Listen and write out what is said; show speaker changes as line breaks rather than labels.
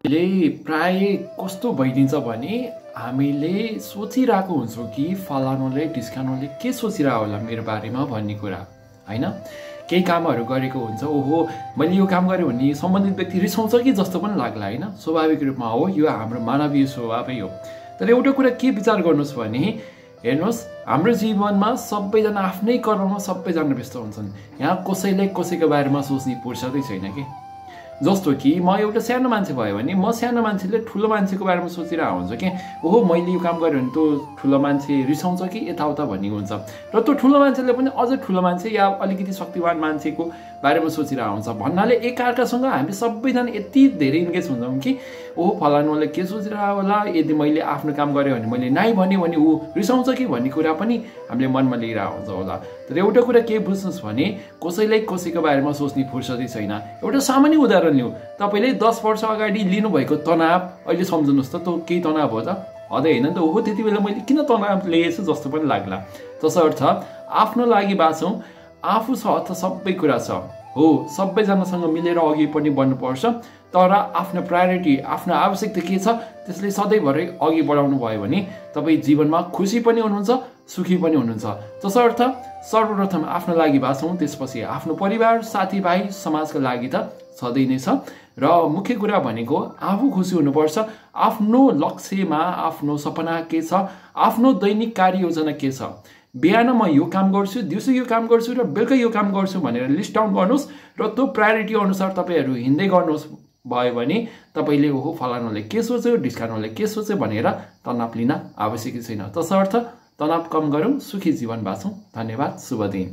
प्राय कस्तो भइदिन्छ भने हामीले सोचिरहेको हुन्छौँ कि फलानुले ढिस्कानुले के सोचिरहेको होला मेरो बारेमा भन्ने कुरा हैन। केही कामहरू गरेको हुन्छ, ओहो मैले यो काम गरेँ भने सम्बन्धित व्यक्ति रिसाउँछ कि जस्तो पनि लाग्ला हैन। स्वाभाविक रूपमा हो, यो हाम्रो मानवीय स्वभावै हो। तर एउटा कुरा के विचार गर्नुहोस् भने हेर्नुहोस्, हाम्रो जीवनमा सबैजना आफ्नै कर्ममा सबैजना व्यस्त हुन्छन्। यहाँ कसैले कसैको बारेमा सोच्ने फुर्सदै छैन के। जस्तो कि म एउटा सानो मान्छे भयो भने म सानो मान्छेले ठुलो मान्छेको बारेमा सोचिरहेको हुन्छ कि ओहो मैले यो काम गरेँ भने त ठुलो मान्छे रिसाउँछ कि यताउता भन्ने हुन्छ। र त्यो ठुलो मान्छेले पनि अझ ठुलो मान्छे या अलिकति शक्तिवान मान्छेको बारेमा सोचिरहेको हुन्छ। भन्नाले एकअर्कासँग हामी सबैजना यति धेरै इन्गेज हुन्छौँ कि ओहो फलानुले के सोचिरहेको होला, यदि मैले आफ्नो काम गरेँ भने मैले नाइ भने ऊ रिसाउँछ कि भन्ने कुरा पनि हामीले मनमा लिइरहेको हुन्छ होला। तर एउटा कुरा के बुझ्नुहोस् भने कसैलाई कसैको बारेमा सोच्ने फुर्सदै छैन। एउटा सामान्य उदाहरण लिउँ, तपाईँले 10 वर्ष अगाडि लिनुभएको तनाव अहिले सम्झनुहोस् त, त्यो केही तनाव हो त? हदै होइन नि त। ओहो त्यति बेला मैले किन तनाव लिएछु जस्तो पनि लाग्ला। तसर्थ आफ्नो लागि बाँचौँ, आफू छ त सबै कुरा छ हो, सबैजनासँग मिलेर अघि पनि बढ्नुपर्छ। तर आफ्नो प्रायोरिटी, आफ्नो आवश्यकता के छ त्यसले सधैँभरि अघि बढाउनु भयो भने तपाईँ जीवनमा खुसी पनि हुनुहुन्छ, सुखी पनि हुनुहुन्छ। तसर्थ सर्वप्रथम आफ्नो लागि बाँचौँ, त्यसपछि आफ्नो परिवार, साथीभाइ, समाजको लागि त सधैँ नै छ। र मुख्य कुरा भनेको आफू खुसी हुनुपर्छ। आफ्नो लक्ष्यमा आफ्नो सपना के छ, आफ्नो दैनिक कार्ययोजना के छ, बिहान म यो काम गर्छु, दिउँसो यो काम गर्छु र बेलुका यो काम गर्छु भनेर लिस्ट डाउन गर्नुहोस् र त्यो प्रायोरिटी अनुसार तपाईँहरू हिँड्दै गर्नुहोस् भयो भने तपाईँले ओहो फलानुले के सोच्यो, ढिस्कानुले के सोच्यो भनेर तनाव लिन आवश्यक छैन। तसर्थ तनाव कम गरौँ, सुखी जीवन बाँचौँ। धन्यवाद, शुभ दिन।